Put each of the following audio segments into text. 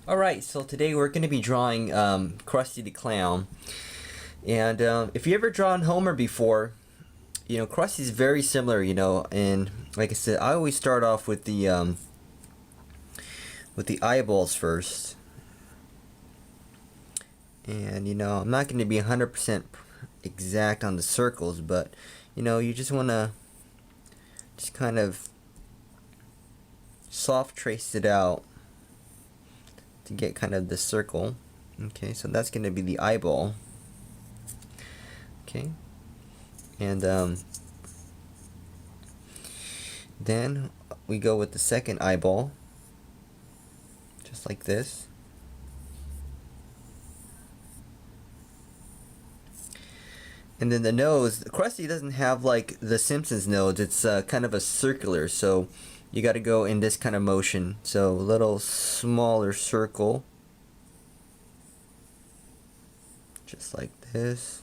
Alright, so today we're going to be drawing Krusty the Clown. And if you ever drawn Homer before, Krusty's very similar, and like I said, I always start off with the eyeballs first. And I'm not going to be 100% exact on the circles, but you just want to just kind of soft trace it out to get kind of the circle. Okay, so that's going to be the eyeball. Okay, and then we go with the second eyeball, just like this. And then the nose, Krusty doesn't have like the Simpsons nose, it's kind of a circular, so you got to go in this kind of motion. So a little smaller circle, just like this.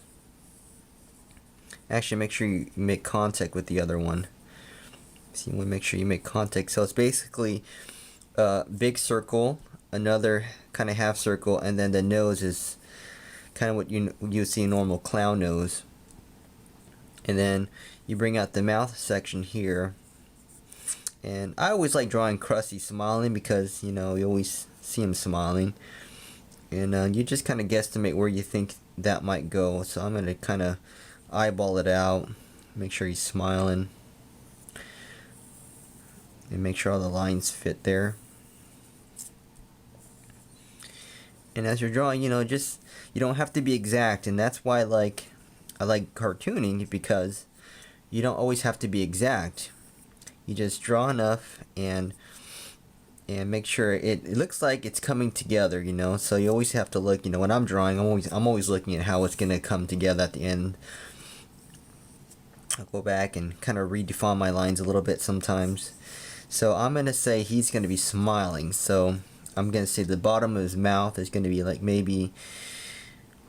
Actually, make sure you make contact with the other one. So you want to make sure you make contact. So it's basically a big circle, another kind of half circle, and then the nose is kind of what you see a normal clown nose. And then you bring out the mouth section here. And I always like drawing Krusty smiling because, you always see him smiling. And you just kind of guesstimate where you think that might go. So I'm going to kind of eyeball it out. Make sure he's smiling. And make sure all the lines fit there. And as you're drawing, you don't have to be exact. And that's why I like cartooning, because you don't always have to be exact. You just draw enough and make sure it looks like it's coming together, So you always have to look, when I'm drawing, I'm always looking at how it's gonna come together at the end. I'll go back and kind of redefine my lines a little bit sometimes. So I'm gonna say he's gonna be smiling. So I'm gonna say the bottom of his mouth is gonna be like maybe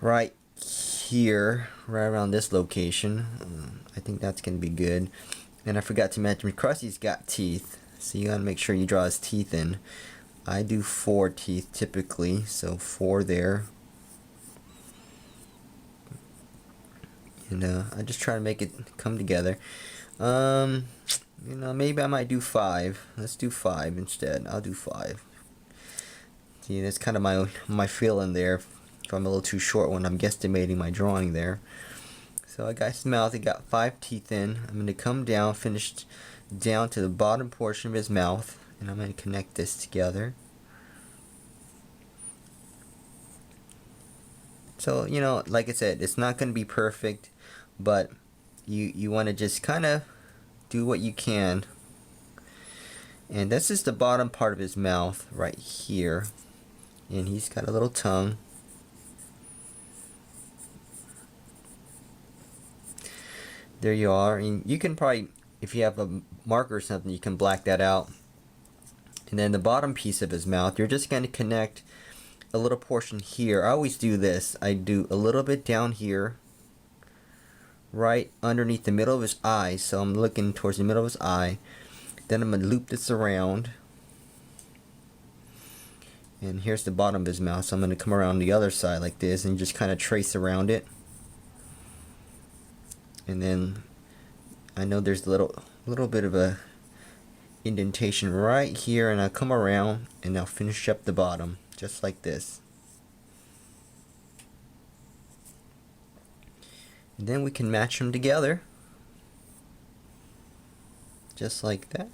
right here, right around this location. I think that's gonna be good. And I forgot to mention, Krusty's got teeth, so you gotta make sure you draw his teeth in. I do 4 teeth typically, so 4 there. And I just try to make it come together. Maybe I might do 5. Let's do 5 instead. I'll do 5. See, that's kind of my feeling there. If I'm a little too short when I'm guesstimating my drawing there. So I got his mouth, he got 5 teeth in. I'm going to come down, finish down to the bottom portion of his mouth, and I'm going to connect this together. So, like I said, it's not going to be perfect, but you want to just kind of do what you can. And this is the bottom part of his mouth right here. And he's got a little tongue. There you are, and you can probably, if you have a marker or something, you can black that out. And then the bottom piece of his mouth, you're just going to connect a little portion here. I always do this. I do a little bit down here, right underneath the middle of his eye. So I'm looking towards the middle of his eye. Then I'm going to loop this around. And here's the bottom of his mouth. So I'm going to come around the other side like this and just kind of trace around it. And then I know there's a little bit of a indentation right here, and I'll come around and I'll finish up the bottom just like this. And then we can match them together just like that.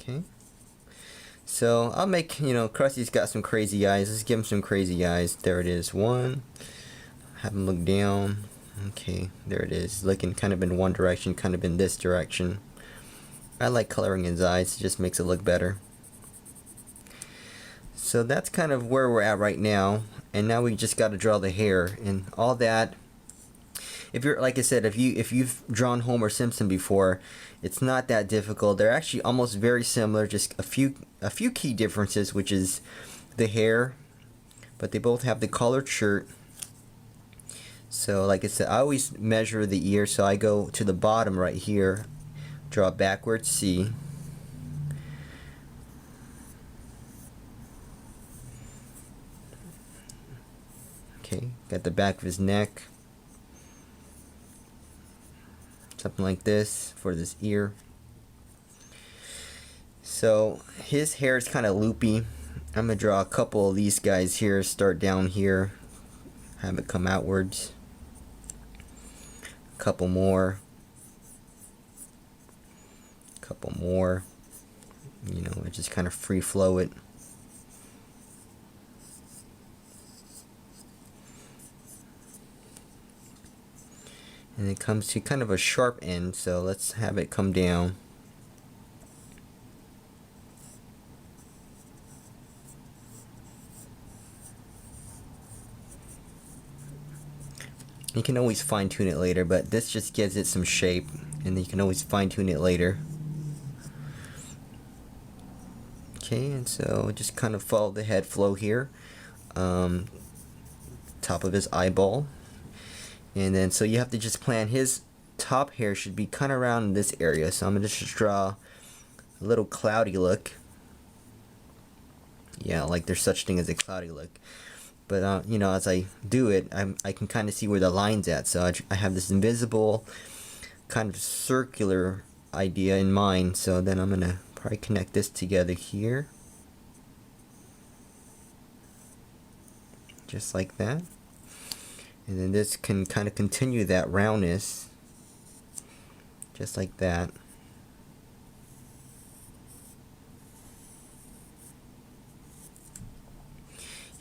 Okay. So I'll make, Krusty's got some crazy eyes. Let's give him some crazy eyes. There it is. 1. Have him look down. Okay, there it is. Looking kind of in one direction, kind of in this direction. I like coloring his eyes. It just makes it look better. So that's kind of where we're at right now. And now we just got to draw the hair and all that. If you're, like I said, if you've drawn Homer Simpson before, it's not that difficult. They're actually almost very similar, just a few key differences, which is the hair, but they both have the collared shirt. So like I said, I always measure the ear, so I go to the bottom right here, Draw a backwards C. Okay, got the back of his neck. Something like this for this ear. So his hair is kind of loopy. I'm gonna draw a couple of these guys here. Start down here, have it come outwards. A couple more. Couple more. You know, I just kind of free flow it. And it comes to kind of a sharp end, so let's have it come down. You can always fine tune it later, but this just gives it some shape, and you can always fine tune it later. Okay, and so just kind of follow the head flow here. Top of his eyeball. And then so you have to just plan his top hair should be kind of around in this area. So I'm going to just draw a little cloudy look. Yeah, like there's such thing as a cloudy look. But you know, as I do it, I can kind of see where the line's at. So I have this invisible kind of circular idea in mind. So then I'm going to probably connect this together here. Just like that. And then this can kind of continue that roundness. Just like that.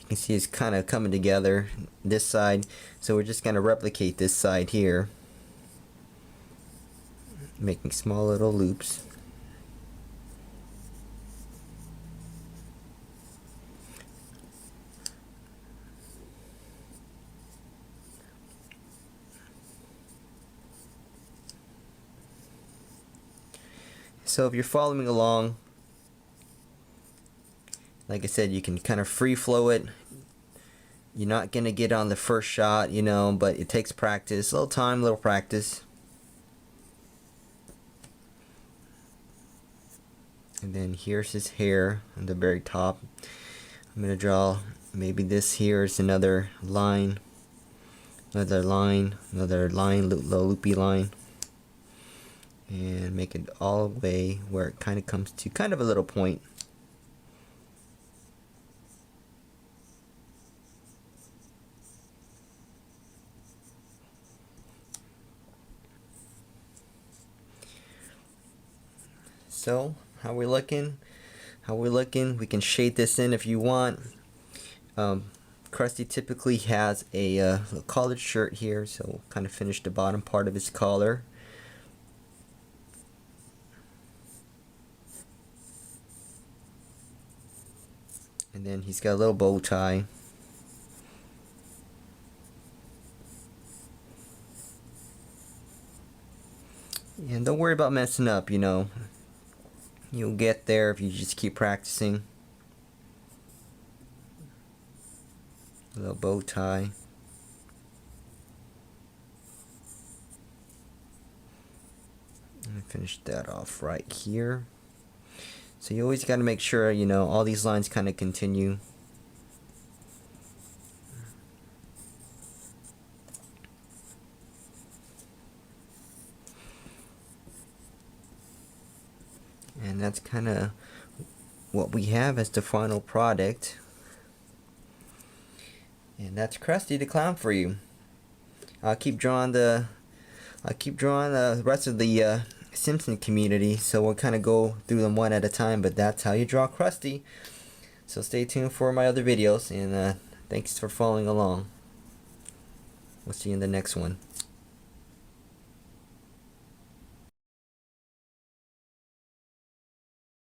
You can see it's kind of coming together this side. So we're just going to replicate this side here. Making small little loops. So if you're following along, like I said, you can kind of free flow it. You're not going to get on the first shot, you know, but it takes practice. A little time, a little practice. And then here's his hair on the very top. I'm going to draw maybe this here is another line. Another line, loopy line. And make it all the way where it kind of comes to kind of a little point. So how we looking? We can shade this in if you want. Krusty typically has a collared shirt here, so we'll kind of finish the bottom part of his collar. And then he's got a little bow tie. And don't worry about messing up, you know. You'll get there if you just keep practicing. A little bow tie. And finish that off right here. So you always got to make sure, you know, all these lines kind of continue. And that's kind of what we have as the final product. And that's Krusty the Clown for you. I'll keep drawing the rest of the Simpson community, so we'll kind of go through them one at a time, but that's how you draw Krusty. So stay tuned for my other videos, and thanks for following along. We'll see you in the next one.